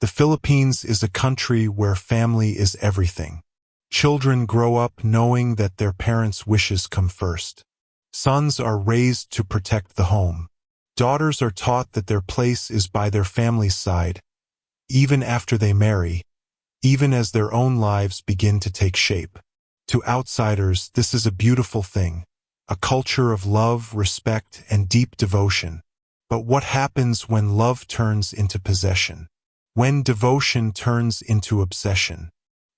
The Philippines is a country where family is everything. Children grow up knowing that their parents' wishes come first. Sons are raised to protect the home. Daughters are taught that their place is by their family's side, even after they marry, even as their own lives begin to take shape. To outsiders, this is a beautiful thing, a culture of love, respect, and deep devotion. But what happens when love turns into possession? When devotion turns into obsession?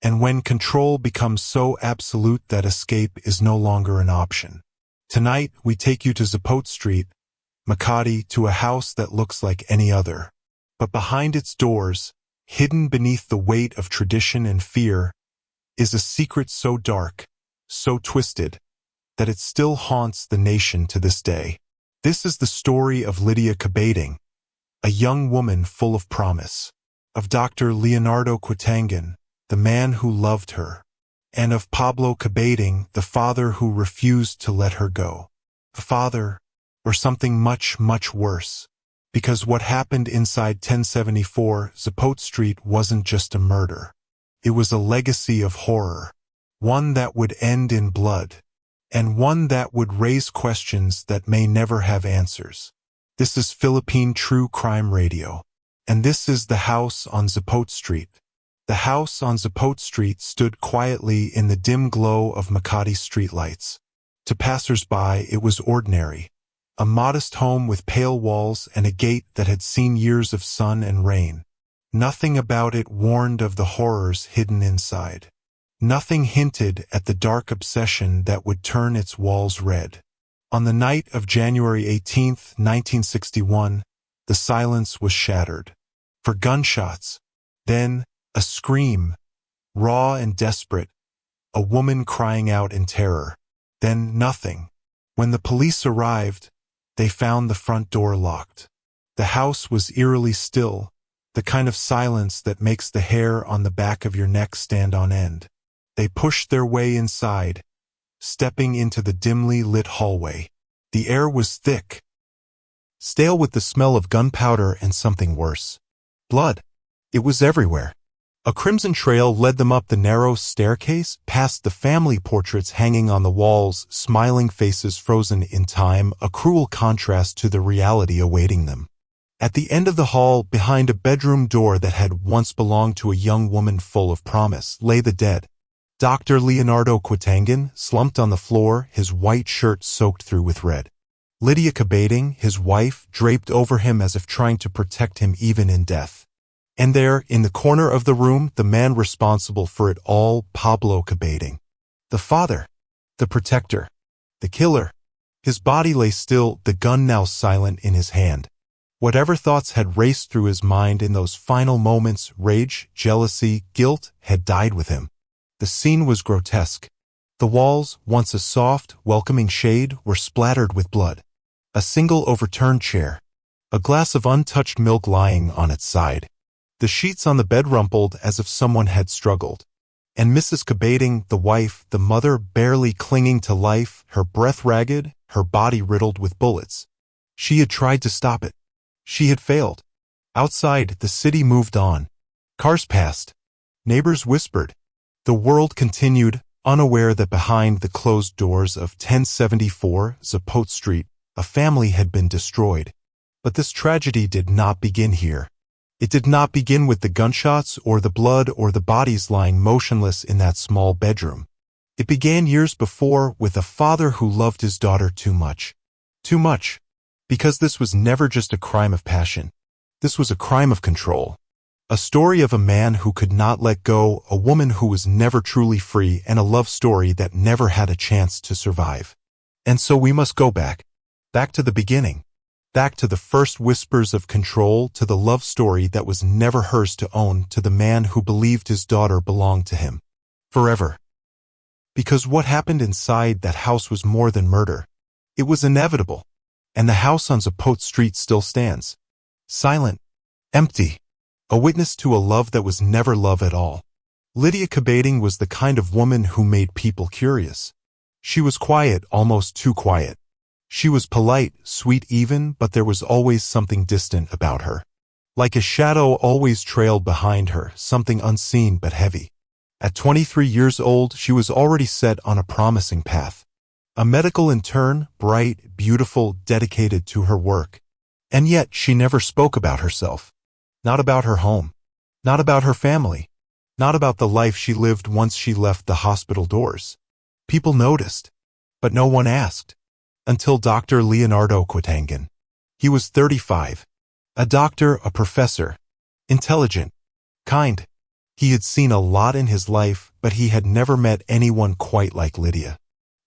And when control becomes so absolute that escape is no longer an option? Tonight, we take you to Zapote Street, Makati, to a house that looks like any other. But behind its doors, hidden beneath the weight of tradition and fear, is a secret so dark, so twisted, that it still haunts the nation to this day. This is the story of Lydia Kabading, a young woman full of promise, of Dr. Leonardo Quitangon, the man who loved her, and of Pablo Kabading, the father who refused to let her go. A father, or something much, much worse. Because what happened inside 1074 Zapote Street wasn't just a murder. It was a legacy of horror, one that would end in blood, and one that would raise questions that may never have answers. This is Philippine True Crime Radio, and this is the house on Zapote Street. The house on Zapote Street stood quietly in the dim glow of Makati streetlights. To passers-by, it was ordinary, a modest home with pale walls and a gate that had seen years of sun and rain. Nothing about it warned of the horrors hidden inside. Nothing hinted at the dark obsession that would turn its walls red. On the night of January 18, 1961, the silence was shattered. For gunshots, then a scream, raw and desperate, a woman crying out in terror. Then nothing. When the police arrived, they found the front door locked. The house was eerily still, the kind of silence that makes the hair on the back of your neck stand on end. They pushed their way inside, stepping into the dimly lit hallway. The air was thick, stale with the smell of gunpowder and something worse. Blood. It was everywhere. A crimson trail led them up the narrow staircase, past the family portraits hanging on the walls, smiling faces frozen in time, a cruel contrast to the reality awaiting them. At the end of the hall, behind a bedroom door that had once belonged to a young woman full of promise, lay the dead. Dr. Leonardo Quitangon, slumped on the floor, his white shirt soaked through with red. Lydia Kabading, his wife, draped over him as if trying to protect him even in death. And there, in the corner of the room, the man responsible for it all, Pablo Kabading. The father, the protector, the killer. His body lay still, the gun now silent in his hand. Whatever thoughts had raced through his mind in those final moments, rage, jealousy, guilt, had died with him. The scene was grotesque. The walls, once a soft, welcoming shade, were splattered with blood. A single overturned chair. A glass of untouched milk lying on its side. The sheets on the bed rumpled as if someone had struggled. And Mrs. Kabading, the wife, the mother, barely clinging to life, her breath ragged, her body riddled with bullets. She had tried to stop it. She had failed. Outside, the city moved on. Cars passed. Neighbors whispered. The world continued, unaware that behind the closed doors of 1074 Zapote Street, a family had been destroyed. But this tragedy did not begin here. It did not begin with the gunshots or the blood or the bodies lying motionless in that small bedroom. It began years before with a father who loved his daughter too much. Too much. Because this was never just a crime of passion. This was a crime of control. A story of a man who could not let go, a woman who was never truly free, and a love story that never had a chance to survive. And so we must go back. Back to the beginning. Back to the first whispers of control, to the love story that was never hers to own, to the man who believed his daughter belonged to him. Forever. Because what happened inside that house was more than murder. It was inevitable. And the house on Zapote Street still stands. Silent. Empty. A witness to a love that was never love at all. Lydia Kabading was the kind of woman who made people curious. She was quiet, almost too quiet. She was polite, sweet even, but there was always something distant about her. Like a shadow always trailed behind her, something unseen but heavy. At 23 years old, she was already set on a promising path. A medical intern, bright, beautiful, dedicated to her work. And yet she never spoke about herself. Not about her home. Not about her family. Not about the life she lived once she left the hospital doors. People noticed, but no one asked. Until Dr. Leonardo Quitangon. He was 35. A doctor, a professor. Intelligent. Kind. He had seen a lot in his life, but he had never met anyone quite like Lydia.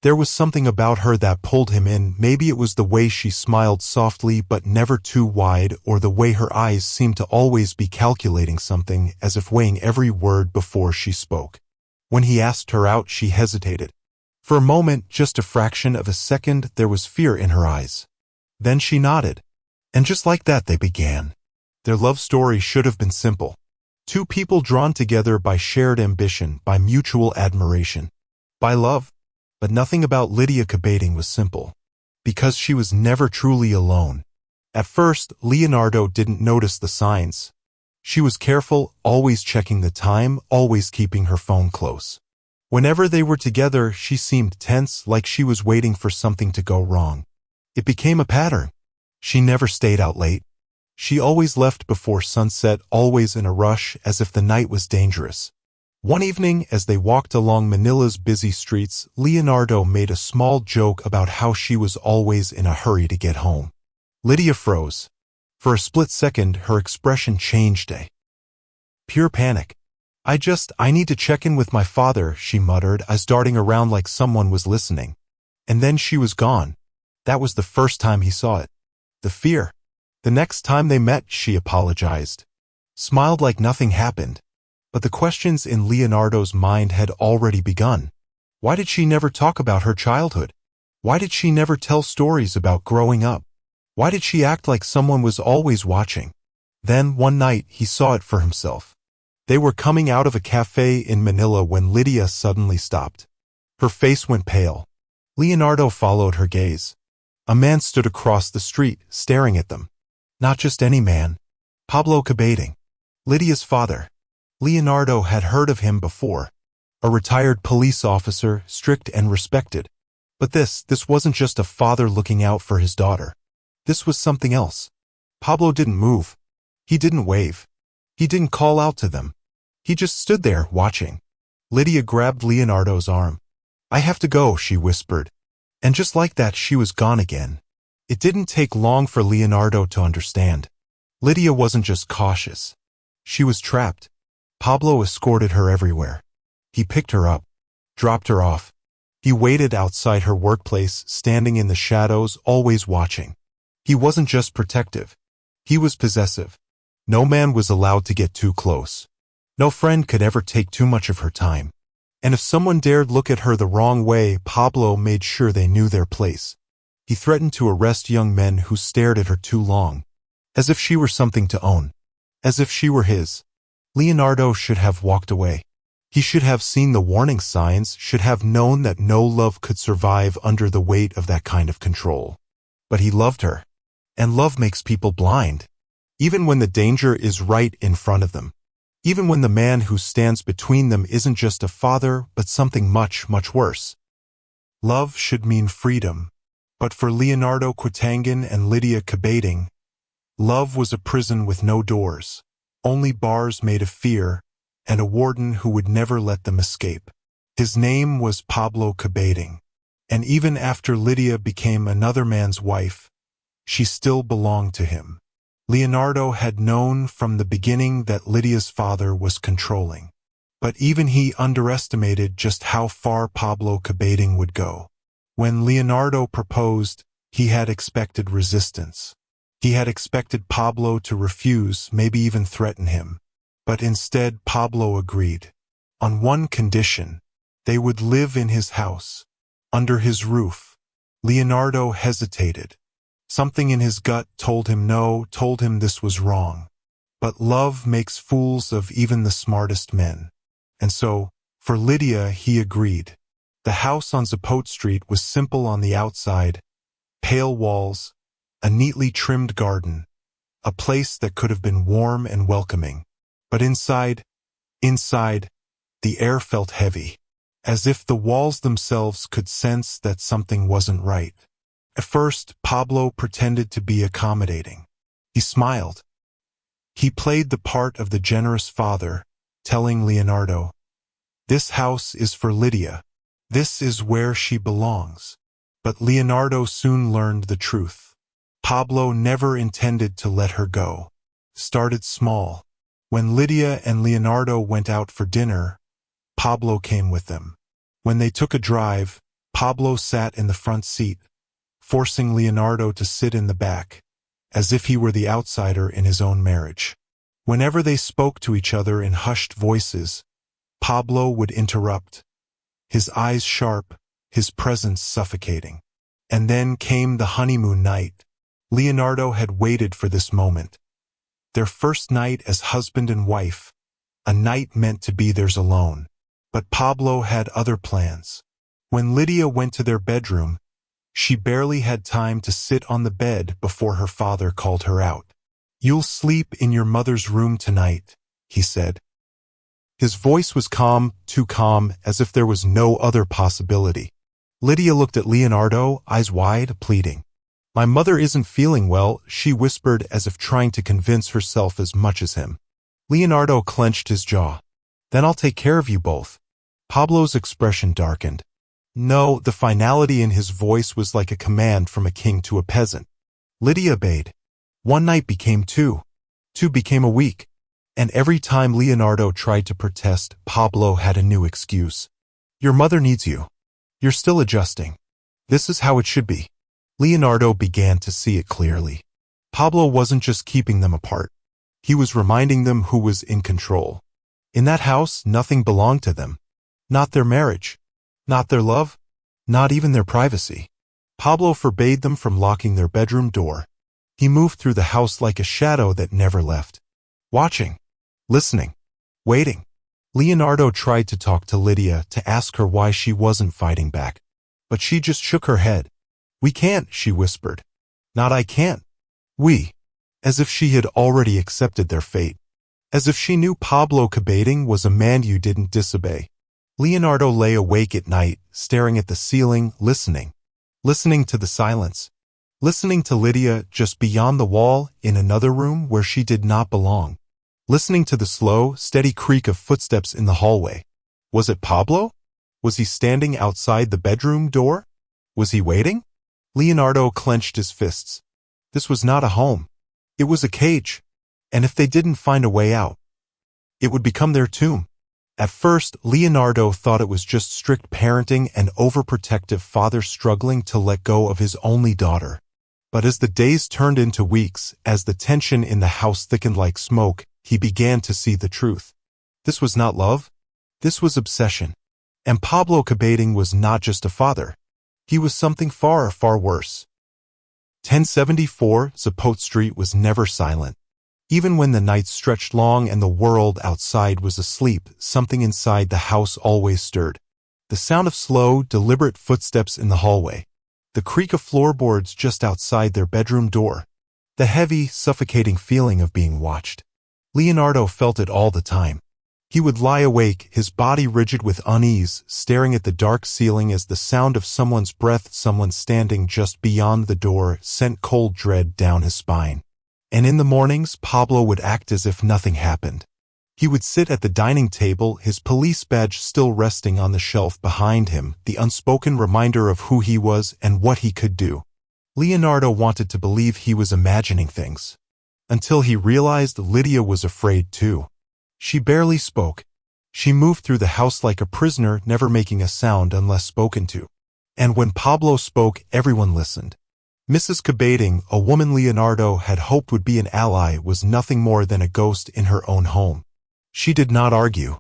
There was something about her that pulled him in. Maybe it was the way she smiled softly but never too wide, or the way her eyes seemed to always be calculating something, as if weighing every word before she spoke. When he asked her out, she hesitated. For a moment, just a fraction of a second, there was fear in her eyes. Then she nodded. And just like that, they began. Their love story should have been simple. Two people drawn together by shared ambition, by mutual admiration, by love. But nothing about Lydia Kabading was simple, because she was never truly alone. At first, Leonardo didn't notice the signs. She was careful, always checking the time, always keeping her phone close. Whenever they were together, she seemed tense, like she was waiting for something to go wrong. It became a pattern. She never stayed out late. She always left before sunset, always in a rush, as if the night was dangerous. One evening, as they walked along Manila's busy streets, Leonardo made a small joke about how she was always in a hurry to get home. Lydia froze. For a split second, her expression changed. Pure panic. I need to check in with my father, she muttered, as darting around like someone was listening. And then she was gone. That was the first time he saw it. The fear. The next time they met, she apologized. Smiled like nothing happened. But the questions in Leonardo's mind had already begun. Why did she never talk about her childhood? Why did she never tell stories about growing up? Why did she act like someone was always watching? Then, one night, he saw it for himself. They were coming out of a cafe in Manila when Lydia suddenly stopped. Her face went pale. Leonardo followed her gaze. A man stood across the street, staring at them. Not just any man. Pablo Kabading. Lydia's father. Leonardo had heard of him before. A retired police officer, strict and respected. But this wasn't just a father looking out for his daughter. This was something else. Pablo didn't move. He didn't wave. He didn't call out to them. He just stood there, watching. Lydia grabbed Leonardo's arm. I have to go, she whispered. And just like that, she was gone again. It didn't take long for Leonardo to understand. Lydia wasn't just cautious. She was trapped. Pablo escorted her everywhere. He picked her up, dropped her off. He waited outside her workplace, standing in the shadows, always watching. He wasn't just protective. He was possessive. No man was allowed to get too close. No friend could ever take too much of her time. And if someone dared look at her the wrong way, Pablo made sure they knew their place. He threatened to arrest young men who stared at her too long, as if she were something to own, as if she were his. Leonardo should have walked away. He should have seen the warning signs, should have known that no love could survive under the weight of that kind of control. But he loved her. And love makes people blind. Even when the danger is right in front of them. Even when the man who stands between them isn't just a father, but something much, much worse. Love should mean freedom. But for Leonardo Quitangon and Lydia Kabading, love was a prison with no doors. Only bars made of fear, and a warden who would never let them escape. His name was Pablo Kabading, and even after Lydia became another man's wife, she still belonged to him. Leonardo had known from the beginning that Lydia's father was controlling, but even he underestimated just how far Pablo Kabading would go. When Leonardo proposed, he had expected resistance. He had expected Pablo to refuse, maybe even threaten him. But instead, Pablo agreed. On one condition: they would live in his house, under his roof. Leonardo hesitated. Something in his gut told him no, told him this was wrong. But love makes fools of even the smartest men. And so, for Lydia, he agreed. The house on Zapote Street was simple on the outside: pale walls, a neatly trimmed garden, a place that could have been warm and welcoming. But inside, the air felt heavy, as if the walls themselves could sense that something wasn't right. At first, Pablo pretended to be accommodating. He smiled. He played the part of the generous father, telling Leonardo, "This house is for Lydia. This is where she belongs." But Leonardo soon learned the truth. Pablo never intended to let her go. Started small. When Lydia and Leonardo went out for dinner, Pablo came with them. When they took a drive, Pablo sat in the front seat, forcing Leonardo to sit in the back, as if he were the outsider in his own marriage. Whenever they spoke to each other in hushed voices, Pablo would interrupt, his eyes sharp, his presence suffocating. And then came the honeymoon night. Leonardo had waited for this moment. Their first night as husband and wife, a night meant to be theirs alone. But Pablo had other plans. When Lydia went to their bedroom, she barely had time to sit on the bed before her father called her out. "You'll sleep in your mother's room tonight," he said. His voice was calm, too calm, as if there was no other possibility. Lydia looked at Leonardo, eyes wide, pleading. "My mother isn't feeling well," she whispered as if trying to convince herself as much as him. Leonardo clenched his jaw. "Then I'll take care of you both." Pablo's expression darkened. No, the finality in his voice was like a command from a king to a peasant. Lydia obeyed. One night became two. Two became a week. And every time Leonardo tried to protest, Pablo had a new excuse. "Your mother needs you. You're still adjusting. This is how it should be." Leonardo began to see it clearly. Pablo wasn't just keeping them apart. He was reminding them who was in control. In that house, nothing belonged to them. Not their marriage. Not their love. Not even their privacy. Pablo forbade them from locking their bedroom door. He moved through the house like a shadow that never left. Watching. Listening. Waiting. Leonardo tried to talk to Lydia to ask her why she wasn't fighting back. But she just shook her head. "We can't," she whispered. "Not I can't. We." As if she had already accepted their fate. As if she knew Pablo Kabading was a man you didn't disobey. Leonardo lay awake at night, staring at the ceiling, listening. Listening to the silence. Listening to Lydia just beyond the wall in another room where she did not belong. Listening to the slow, steady creak of footsteps in the hallway. Was it Pablo? Was he standing outside the bedroom door? Was he waiting? Leonardo clenched his fists. This was not a home. It was a cage. And if they didn't find a way out, it would become their tomb. At first, Leonardo thought it was just strict parenting and overprotective father struggling to let go of his only daughter. But as the days turned into weeks, as the tension in the house thickened like smoke, he began to see the truth. This was not love. This was obsession. And Pablo Kabading was not just a father. He was something far, far worse. 1074 Zapote Street was never silent. Even when the nights stretched long and the world outside was asleep, something inside the house always stirred. The sound of slow, deliberate footsteps in the hallway. The creak of floorboards just outside their bedroom door. The heavy, suffocating feeling of being watched. Leonardo felt it all the time. He would lie awake, his body rigid with unease, staring at the dark ceiling as the sound of someone's breath, someone standing just beyond the door, sent cold dread down his spine. And in the mornings, Pablo would act as if nothing happened. He would sit at the dining table, his police badge still resting on the shelf behind him, the unspoken reminder of who he was and what he could do. Leonardo wanted to believe he was imagining things. Until he realized Lydia was afraid too. She barely spoke. She moved through the house like a prisoner, never making a sound unless spoken to. And when Pablo spoke, everyone listened. Mrs. Kabading, a woman Leonardo had hoped would be an ally, was nothing more than a ghost in her own home. She did not argue.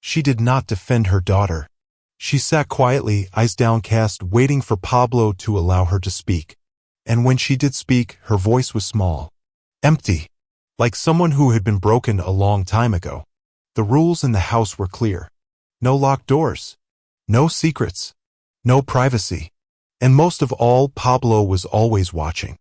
She did not defend her daughter. She sat quietly, eyes downcast, waiting for Pablo to allow her to speak. And when she did speak, her voice was small. Empty. Like someone who had been broken a long time ago. The rules in the house were clear. No locked doors. No secrets. No privacy. And most of all, Pablo was always watching.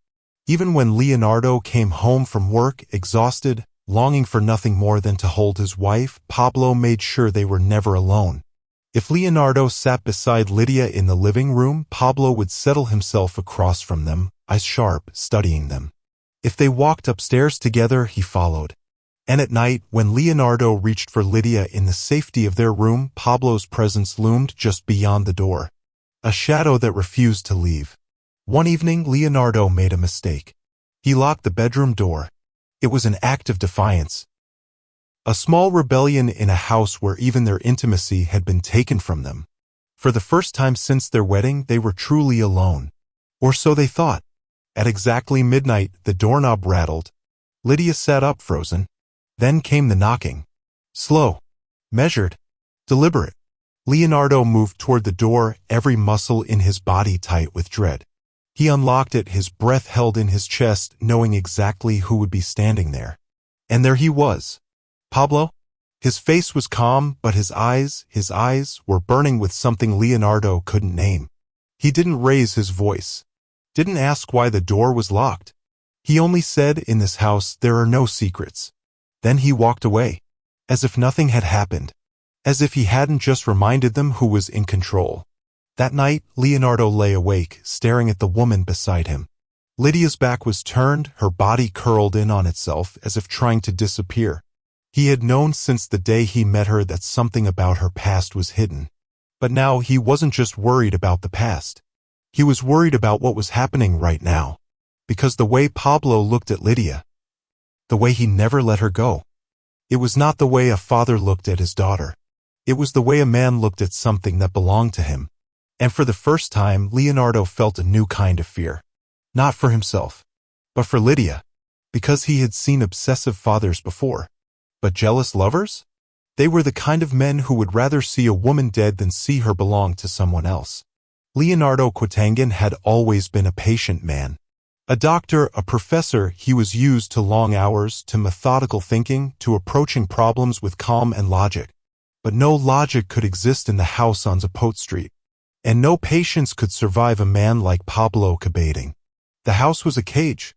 Even when Leonardo came home from work, exhausted, longing for nothing more than to hold his wife, Pablo made sure they were never alone. If Leonardo sat beside Lydia in the living room, Pablo would settle himself across from them, eyes sharp, studying them. If they walked upstairs together, he followed. And at night, when Leonardo reached for Lydia in the safety of their room, Pablo's presence loomed just beyond the door, a shadow that refused to leave. One evening, Leonardo made a mistake. He locked the bedroom door. It was an act of defiance. A small rebellion in a house where even their intimacy had been taken from them. For the first time since their wedding, they were truly alone. Or so they thought. At exactly midnight, the doorknob rattled. Lydia sat up, frozen. Then came the knocking. Slow, measured, deliberate. Leonardo moved toward the door, every muscle in his body tight with dread. He unlocked it, his breath held in his chest, knowing exactly who would be standing there. And there he was. Pablo? His face was calm, but his eyes were burning with something Leonardo couldn't name. He didn't raise his voice. Didn't ask why the door was locked. He only said, in this house, there are no secrets. Then he walked away. As if nothing had happened. As if he hadn't just reminded them who was in control. That night, Leonardo lay awake, staring at the woman beside him. Lydia's back was turned, her body curled in on itself as if trying to disappear. He had known since the day he met her that something about her past was hidden. But now he wasn't just worried about the past. He was worried about what was happening right now. Because the way Pablo looked at Lydia, the way he never let her go, it was not the way a father looked at his daughter. It was the way a man looked at something that belonged to him. And for the first time, Leonardo felt a new kind of fear. Not for himself, but for Lydia. Because he had seen obsessive fathers before. But jealous lovers? They were the kind of men who would rather see a woman dead than see her belong to someone else. Leonardo Quitangon had always been a patient man. A doctor, a professor, he was used to long hours, to methodical thinking, to approaching problems with calm and logic. But no logic could exist in the house on Zapote Street. And no patience could survive a man like Pablo Kabading. The house was a cage.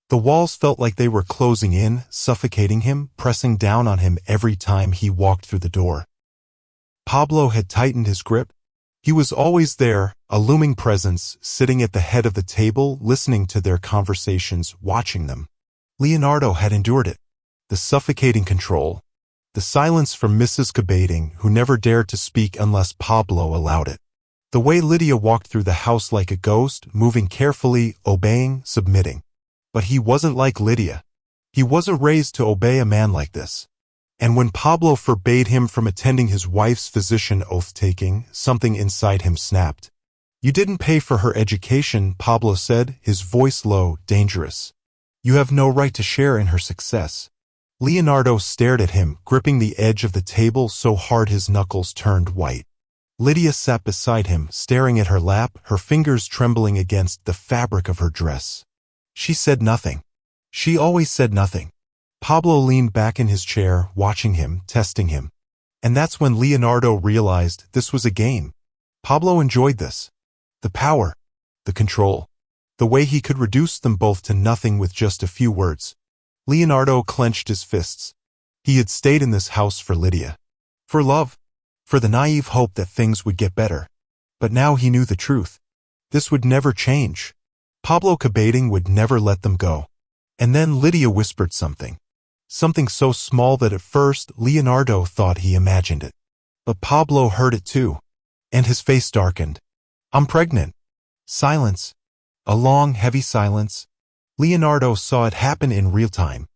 The walls felt like they were closing in, suffocating him, pressing down on him every time he walked through the door. Pablo had tightened his grip. He was always there, a looming presence, sitting at the head of the table, listening to their conversations, watching them. Leonardo had endured it. The suffocating control. The silence from Mrs. Kabading, who never dared to speak unless Pablo allowed it. The way Lydia walked through the house like a ghost, moving carefully, obeying, submitting. But he wasn't like Lydia. He wasn't raised to obey a man like this. And when Pablo forbade him from attending his wife's physician oath-taking, something inside him snapped. You didn't pay for her education, Pablo said, his voice low, dangerous. You have no right to share in her success. Leonardo stared at him, gripping the edge of the table so hard his knuckles turned white. Lydia sat beside him, staring at her lap, her fingers trembling against the fabric of her dress. She said nothing. She always said nothing. Pablo leaned back in his chair, watching him, testing him. And that's when Leonardo realized this was a game. Pablo enjoyed this. The power. The control. The way he could reduce them both to nothing with just a few words. Leonardo clenched his fists. He had stayed in this house for Lydia. For love. For the naive hope that things would get better. But now he knew the truth. This would never change. Pablo Kabading would never let them go. And then Lydia whispered something. Something so small that at first Leonardo thought he imagined it. But Pablo heard it too. And his face darkened. I'm pregnant. Silence. A long, heavy silence. Leonardo saw it happen in real time.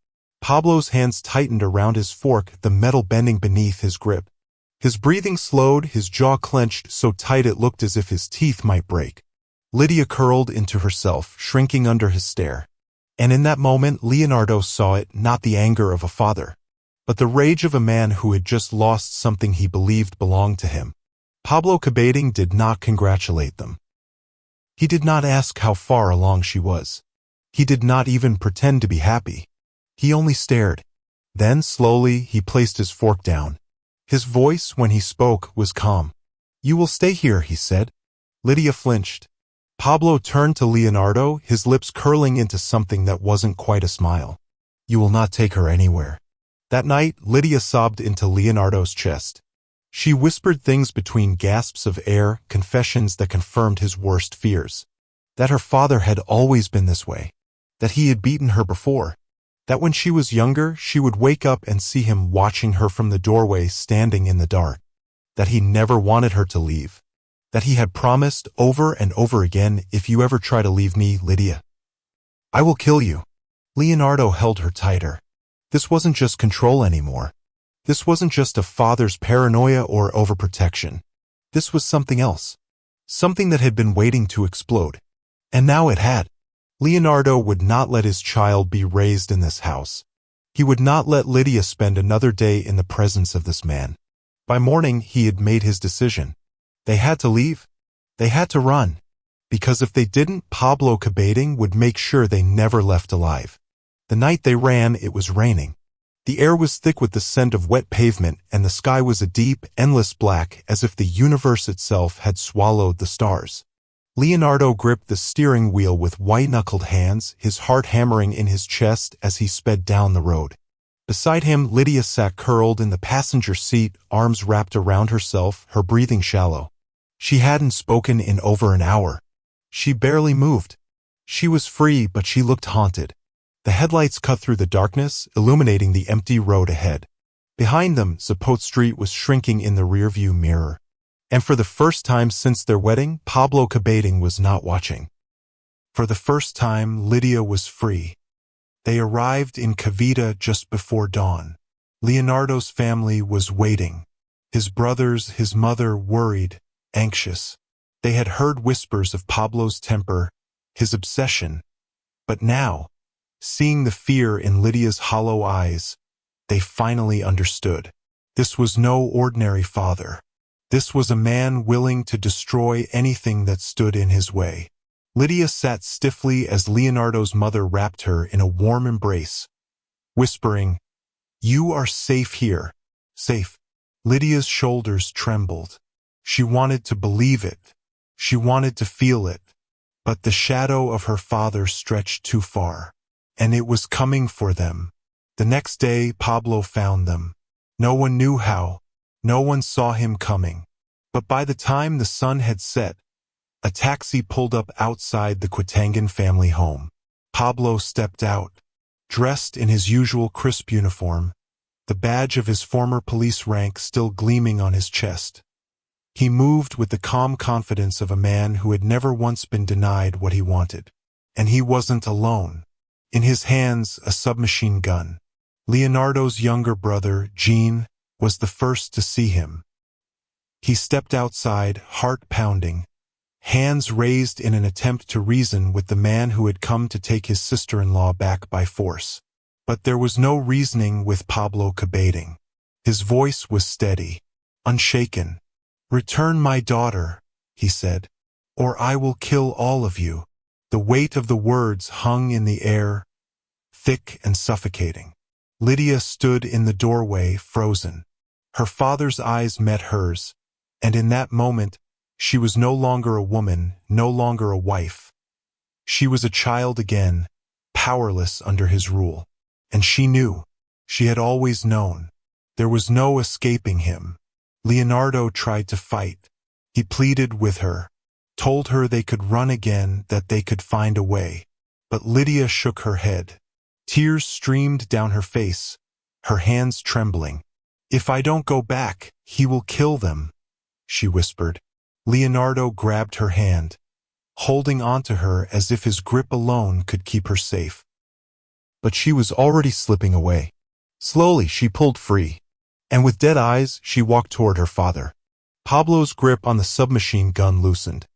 Pablo's hands tightened around his fork, the metal bending beneath his grip. His breathing slowed, his jaw clenched so tight it looked as if his teeth might break. Lydia curled into herself, shrinking under his stare. And in that moment, Leonardo saw it, not the anger of a father, but the rage of a man who had just lost something he believed belonged to him. Pablo Kabading did not congratulate them. He did not ask how far along she was. He did not even pretend to be happy. He only stared. Then, slowly, he placed his fork down. His voice, when he spoke, was calm. You will stay here, he said. Lydia flinched. Pablo turned to Leonardo, his lips curling into something that wasn't quite a smile. You will not take her anywhere. That night, Lydia sobbed into Leonardo's chest. She whispered things between gasps of air, confessions that confirmed his worst fears. That her father had always been this way. That he had beaten her before. That when she was younger, she would wake up and see him watching her from the doorway, standing in the dark. That he never wanted her to leave. That he had promised over and over again, if you ever try to leave me, Lydia, I will kill you. Leonardo held her tighter. This wasn't just control anymore. This wasn't just a father's paranoia or overprotection. This was something else. Something that had been waiting to explode. And now it had. Leonardo would not let his child be raised in this house. He would not let Lydia spend another day in the presence of this man. By morning, he had made his decision. They had to leave. They had to run. Because if they didn't, Pablo Kabading would make sure they never left alive. The night they ran, it was raining. The air was thick with the scent of wet pavement, and the sky was a deep, endless black, as if the universe itself had swallowed the stars. Leonardo gripped the steering wheel with white-knuckled hands, his heart hammering in his chest as he sped down the road. Beside him, Lydia sat curled in the passenger seat, arms wrapped around herself, her breathing shallow. She hadn't spoken in over an hour. She barely moved. She was free, but she looked haunted. The headlights cut through the darkness, illuminating the empty road ahead. Behind them, Zapote Street was shrinking in the rearview mirror. And for the first time since their wedding, Pablo Kabading was not watching. For the first time, Lydia was free. They arrived in Cavite just before dawn. Leonardo's family was waiting. His brothers, his mother, worried, anxious. They had heard whispers of Pablo's temper, his obsession. But now, seeing the fear in Lydia's hollow eyes, they finally understood. This was no ordinary father. This was a man willing to destroy anything that stood in his way. Lydia sat stiffly as Leonardo's mother wrapped her in a warm embrace, whispering, "You are safe here. Safe." Lydia's shoulders trembled. She wanted to believe it. She wanted to feel it. But the shadow of her father stretched too far. And it was coming for them. The next day, Pablo found them. No one knew how. No one saw him coming. But by the time the sun had set, a taxi pulled up outside the Quitangon family home. Pablo stepped out, dressed in his usual crisp uniform, the badge of his former police rank still gleaming on his chest. He moved with the calm confidence of a man who had never once been denied what he wanted. And he wasn't alone. In his hands, a submachine gun. Leonardo's younger brother, Jean, was the first to see him. He stepped outside, heart pounding, hands raised in an attempt to reason with the man who had come to take his sister-in-law back by force. But there was no reasoning with Pablo Kabading. His voice was steady, unshaken. "Return my daughter," he said, "or I will kill all of you." The weight of the words hung in the air, thick and suffocating. Lydia stood in the doorway, frozen. Her father's eyes met hers, and in that moment, she was no longer a woman, no longer a wife. She was a child again, powerless under his rule. And she knew. She had always known. There was no escaping him. Leonardo tried to fight. He pleaded with her, told her they could run again, that they could find a way. But Lydia shook her head. Tears streamed down her face, her hands trembling. "If I don't go back, he will kill them," she whispered. Leonardo grabbed her hand, holding onto her as if his grip alone could keep her safe. But she was already slipping away. Slowly, she pulled free, and with dead eyes, she walked toward her father. Pablo's grip on the submachine gun loosened.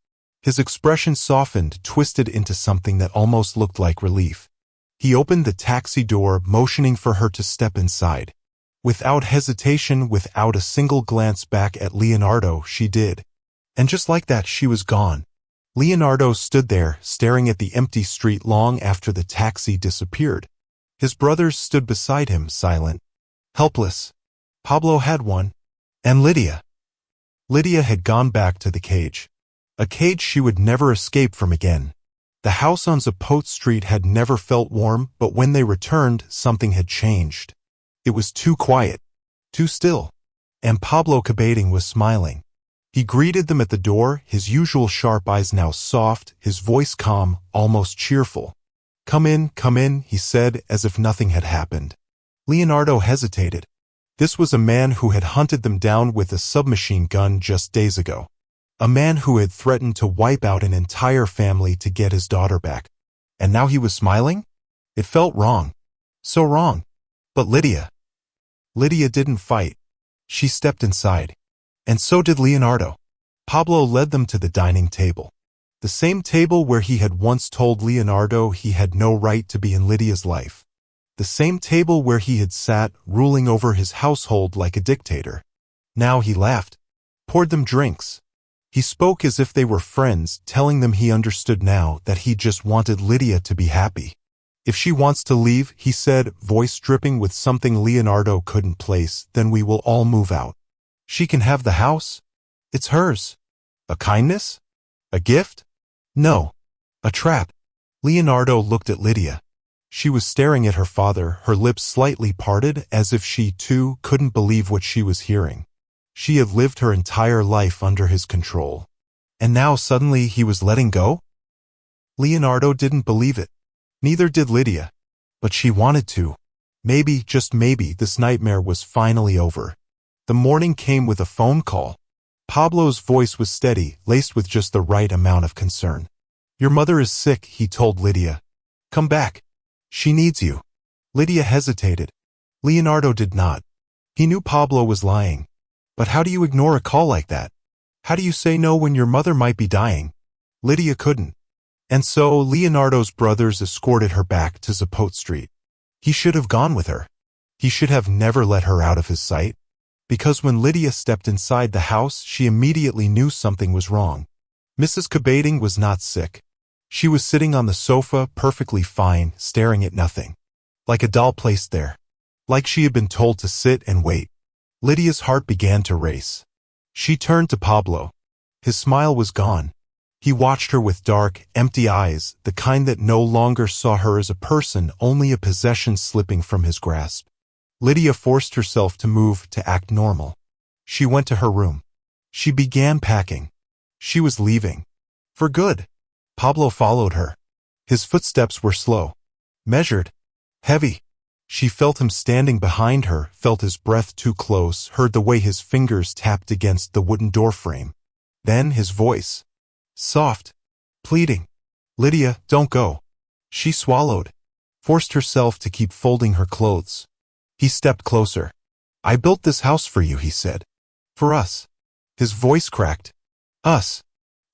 His expression softened, twisted into something that almost looked like relief. He opened the taxi door, motioning for her to step inside. Without hesitation, without a single glance back at Leonardo, she did. And just like that, she was gone. Leonardo stood there, staring at the empty street long after the taxi disappeared. His brothers stood beside him, silent, helpless. Pablo had one. And Lydia. Lydia had gone back to the cage. A cage she would never escape from again. The house on Zapote Street had never felt warm, but when they returned, something had changed. It was too quiet, too still, and Pablo Kabading was smiling. He greeted them at the door, his usual sharp eyes now soft, his voice calm, almost cheerful. Come in, he said, as if nothing had happened. Leonardo hesitated. This was a man who had hunted them down with a submachine gun just days ago. A man who had threatened to wipe out an entire family to get his daughter back. And now he was smiling? It felt wrong. So wrong. But Lydia didn't fight. She stepped inside. And so did Leonardo. Pablo led them to the dining table. The same table where he had once told Leonardo he had no right to be in Lydia's life. The same table where he had sat, ruling over his household like a dictator. Now he laughed, poured them drinks. He spoke as if they were friends, telling them he understood now that he just wanted Lydia to be happy. If she wants to leave, he said, voice dripping with something Leonardo couldn't place, then we will all move out. She can have the house. It's hers. A kindness? A gift? No. A trap. Leonardo looked at Lydia. She was staring at her father, her lips slightly parted, as if she, too, couldn't believe what she was hearing. She had lived her entire life under his control. And now suddenly he was letting go? Leonardo didn't believe it. Neither did Lydia. But she wanted to. Maybe, just maybe, this nightmare was finally over. The morning came with a phone call. Pablo's voice was steady, laced with just the right amount of concern. Your mother is sick, he told Lydia. Come back. She needs you. Lydia hesitated. Leonardo did not. He knew Pablo was lying. But how do you ignore a call like that? How do you say no when your mother might be dying? Lydia couldn't. And so Leonardo's brothers escorted her back to Zapote Street. He should have gone with her. He should have never let her out of his sight. Because when Lydia stepped inside the house, she immediately knew something was wrong. Mrs. Kabading was not sick. She was sitting on the sofa, perfectly fine, staring at nothing. Like a doll placed there. Like she had been told to sit and wait. Lydia's heart began to race. She turned to Pablo. His smile was gone. He watched her with dark, empty eyes, the kind that no longer saw her as a person, only a possession slipping from his grasp. Lydia forced herself to move, to act normal. She went to her room. She began packing. She was leaving. For good. Pablo followed her. His footsteps were slow. Measured. Heavy. She felt him standing behind her, felt his breath too close, heard the way his fingers tapped against the wooden doorframe. Then his voice. Soft. Pleading. Lydia, don't go. She swallowed. Forced herself to keep folding her clothes. He stepped closer. I built this house for you, he said. For us. His voice cracked. Us.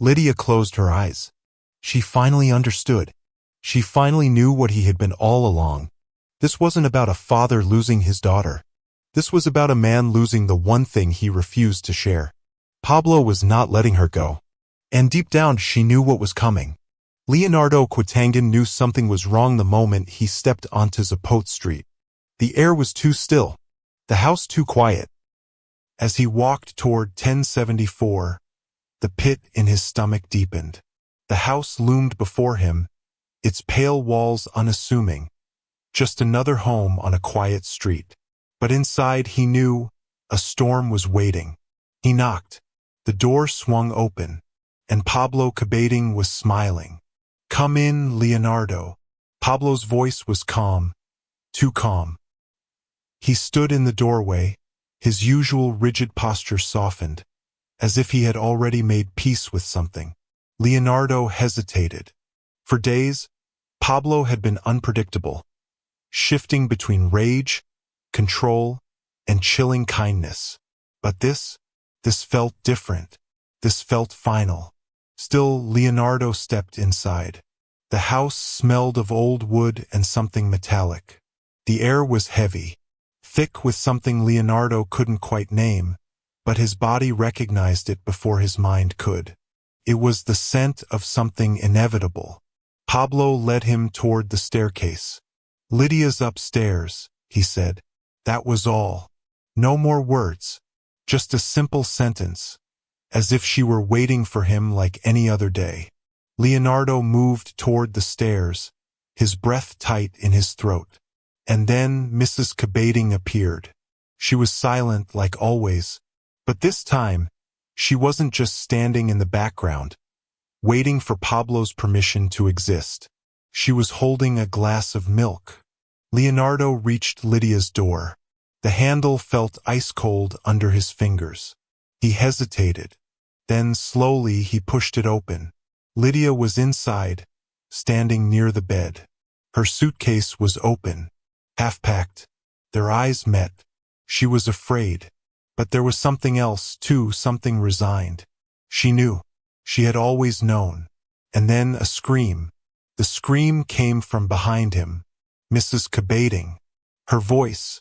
Lydia closed her eyes. She finally understood. She finally knew what he had been all along. This wasn't about a father losing his daughter. This was about a man losing the one thing he refused to share. Pablo was not letting her go. And deep down she knew what was coming. Leonardo Quitangon knew something was wrong the moment he stepped onto Zapote Street. The air was too still. The house too quiet. As he walked toward 1074, the pit in his stomach deepened. The house loomed before him, its pale walls unassuming. Just another home on a quiet street. But inside he knew a storm was waiting. He knocked. The door swung open, and Pablo Kabading was smiling. Come in, Leonardo. Pablo's voice was calm, too calm. He stood in the doorway, his usual rigid posture softened, as if he had already made peace with something. Leonardo hesitated. For days, Pablo had been unpredictable, shifting between rage, control, and chilling kindness. But this felt different. This felt final. Still, Leonardo stepped inside. The house smelled of old wood and something metallic. The air was heavy, thick with something Leonardo couldn't quite name, but his body recognized it before his mind could. It was the scent of something inevitable. Pablo led him toward the staircase. Lydia's upstairs, he said. That was all. No more words. Just a simple sentence. as if she were waiting for him like any other day. Leonardo moved toward the stairs, his breath tight in his throat. And then Mrs. Kabading appeared. She was silent like always, but this time, she wasn't just standing in the background, waiting for Pablo's permission to exist. She was holding a glass of milk. Leonardo reached Lydia's door. The handle felt ice-cold under his fingers. He hesitated. Then slowly he pushed it open. Lydia was inside, standing near the bed. Her suitcase was open, half-packed. Their eyes met. She was afraid. But there was something else, too, something resigned. She knew. She had always known. And then a scream. The scream came from behind him. Mrs. Kabading. Her voice,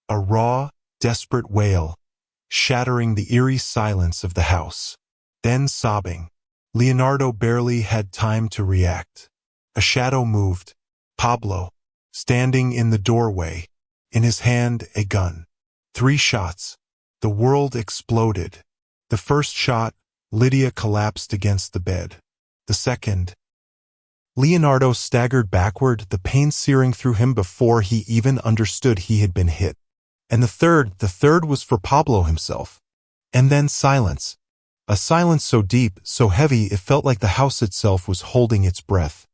a raw, desperate wail, shattering the eerie silence of the house. Then sobbing. Leonardo barely had time to react. A shadow moved. Pablo, standing in the doorway, in his hand a gun. 3 shots. The world exploded. The first shot, Lydia collapsed against the bed. The second. Leonardo staggered backward, the pain searing through him before he even understood he had been hit. And the third was for Pablo himself. And then silence. A silence so deep, so heavy, it felt like the house itself was holding its breath.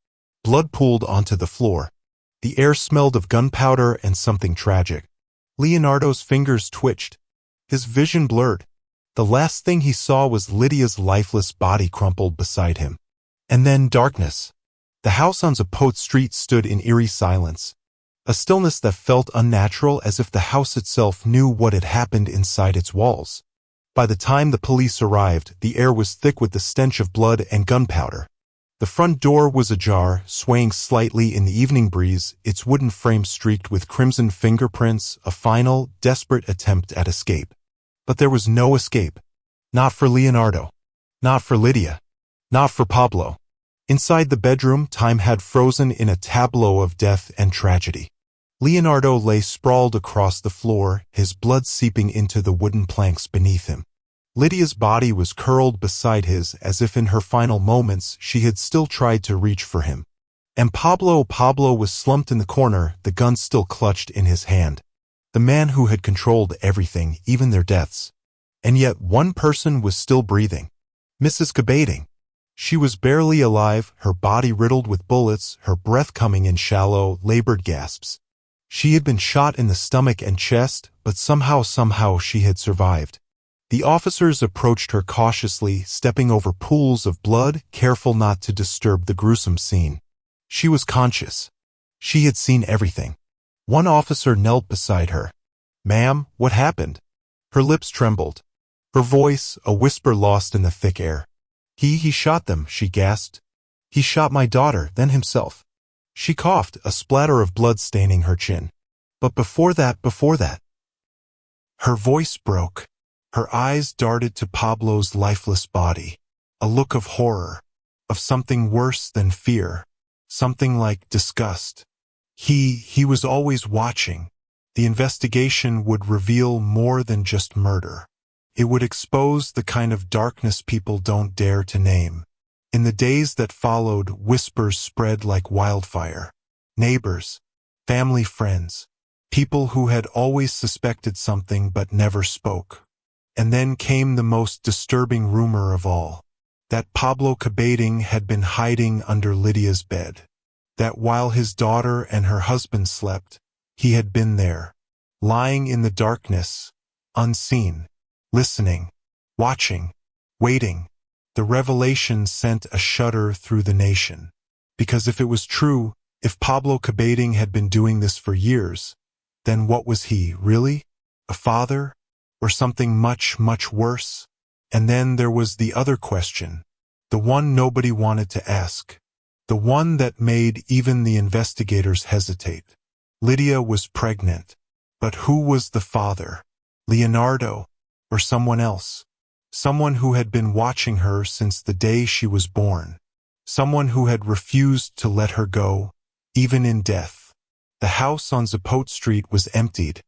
Blood pooled onto the floor. The air smelled of gunpowder and something tragic. Leonardo's fingers twitched. His vision blurred. The last thing he saw was Lydia's lifeless body crumpled beside him. And then darkness. The house on Zapote Street stood in eerie silence. A stillness that felt unnatural, as if the house itself knew what had happened inside its walls. By the time the police arrived, the air was thick with the stench of blood and gunpowder. The front door was ajar, swaying slightly in the evening breeze, its wooden frame streaked with crimson fingerprints, a final, desperate attempt at escape. But there was no escape. Not for Leonardo. Not for Lydia. Not for Pablo. Inside the bedroom, time had frozen in a tableau of death and tragedy. Leonardo lay sprawled across the floor, his blood seeping into the wooden planks beneath him. Lydia's body was curled beside his, as if in her final moments she had still tried to reach for him. And Pablo was slumped in the corner, the gun still clutched in his hand. The man who had controlled everything, even their deaths. And yet one person was still breathing. Mrs. Kabading. She was barely alive, her body riddled with bullets, her breath coming in shallow, labored gasps. She had been shot in the stomach and chest, but somehow she had survived. The officers approached her cautiously, stepping over pools of blood, careful not to disturb the gruesome scene. She was conscious. She had seen everything. One officer knelt beside her. "Ma'am, what happened?" Her lips trembled. Her voice, a whisper lost in the thick air. He shot them," she gasped. "He shot my daughter, then himself." She coughed, a splatter of blood staining her chin. "But before that. Her voice broke. Her eyes darted to Pablo's lifeless body. A look of horror, of something worse than fear, something like disgust. He was always watching. The investigation would reveal more than just murder. It would expose the kind of darkness people don't dare to name. In the days that followed, whispers spread like wildfire. Neighbors, family friends, people who had always suspected something but never spoke. And then came the most disturbing rumor of all. That Pablo Kabading had been hiding under Lydia's bed. That while his daughter and her husband slept, he had been there, lying in the darkness, unseen, listening, watching, waiting. The revelation sent a shudder through the nation. Because if it was true, if Pablo Kabading had been doing this for years, then what was he, really? A father? Or something much worse? And then there was the other question, the one nobody wanted to ask, the one that made even the investigators hesitate. Lydia was pregnant, but who was the father? Leonardo, or someone else? Someone who had been watching her since the day she was born. Someone who had refused to let her go, even in death. The house on Zapote Street was emptied,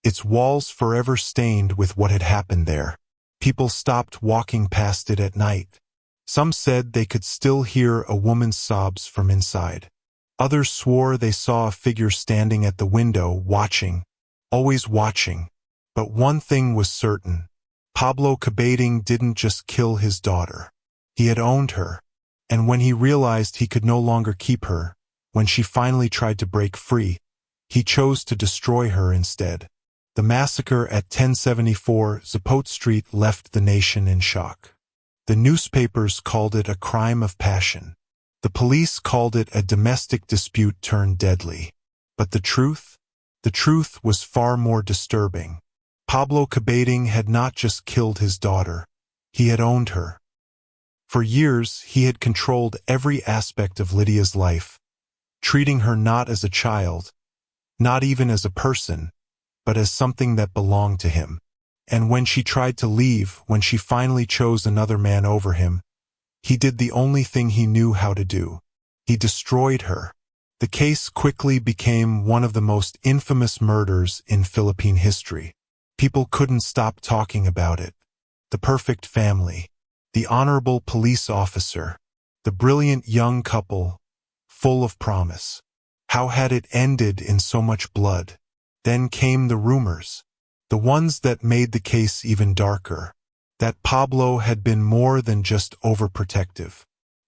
its walls forever stained with what had happened there. People stopped walking past it at night. Some said they could still hear a woman's sobs from inside. Others swore they saw a figure standing at the window, watching, always watching. But one thing was certain. Pablo Kabading didn't just kill his daughter. He had owned her. And when he realized he could no longer keep her, when she finally tried to break free, he chose to destroy her instead. The massacre at 1074 Zapote Street left the nation in shock. The newspapers called it a crime of passion. The police called it a domestic dispute turned deadly. But the truth was far more disturbing. Pablo Kabading had not just killed his daughter, he had owned her. For years, he had controlled every aspect of Lydia's life, treating her not as a child, not even as a person, but as something that belonged to him. And when she tried to leave, when she finally chose another man over him, he did the only thing he knew how to do. He destroyed her. The case quickly became one of the most infamous murders in Philippine history. People couldn't stop talking about it. The perfect family, the honorable police officer, the brilliant young couple, full of promise. How had it ended in so much blood? Then came the rumors, the ones that made the case even darker, that Pablo had been more than just overprotective,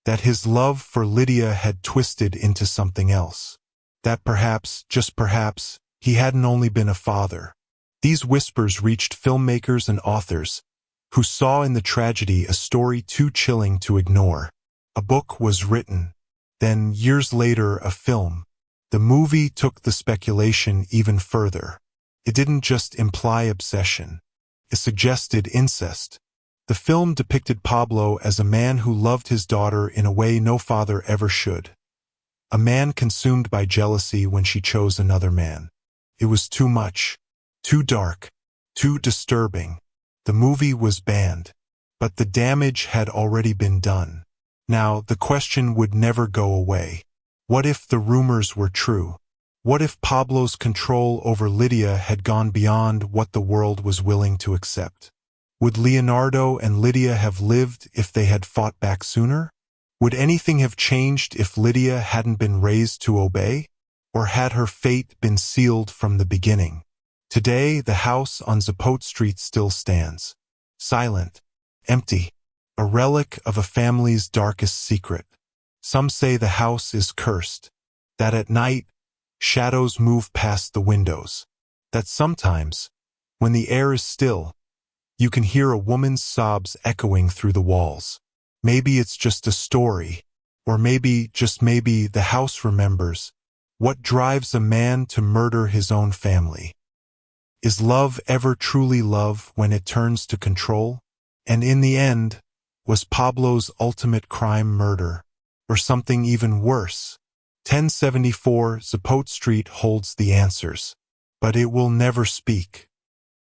that his love for Lydia had twisted into something else, that perhaps, just perhaps, he hadn't only been a father. These whispers reached filmmakers and authors who saw in the tragedy a story too chilling to ignore. A book was written, then years later a film. The movie took the speculation even further. It didn't just imply obsession. It suggested incest. The film depicted Pablo as a man who loved his daughter in a way no father ever should. A man consumed by jealousy when she chose another man. It was too much, too dark, too disturbing. The movie was banned, but the damage had already been done. Now, the question would never go away. What if the rumors were true? What if Pablo's control over Lydia had gone beyond what the world was willing to accept? Would Leonardo and Lydia have lived if they had fought back sooner? Would anything have changed if Lydia hadn't been raised to obey? Or had her fate been sealed from the beginning? Today, the house on Zapote Street still stands. Silent, empty, a relic of a family's darkest secret. Some say the house is cursed, that at night, shadows move past the windows, that sometimes, when the air is still, you can hear a woman's sobs echoing through the walls. Maybe it's just a story, or maybe, just maybe, the house remembers. What drives a man to murder his own family? Is love ever truly love when it turns to control? And in the end, was Pablo's ultimate crime murder? Or something even worse? 1074 Zapote Street holds the answers, but it will never speak.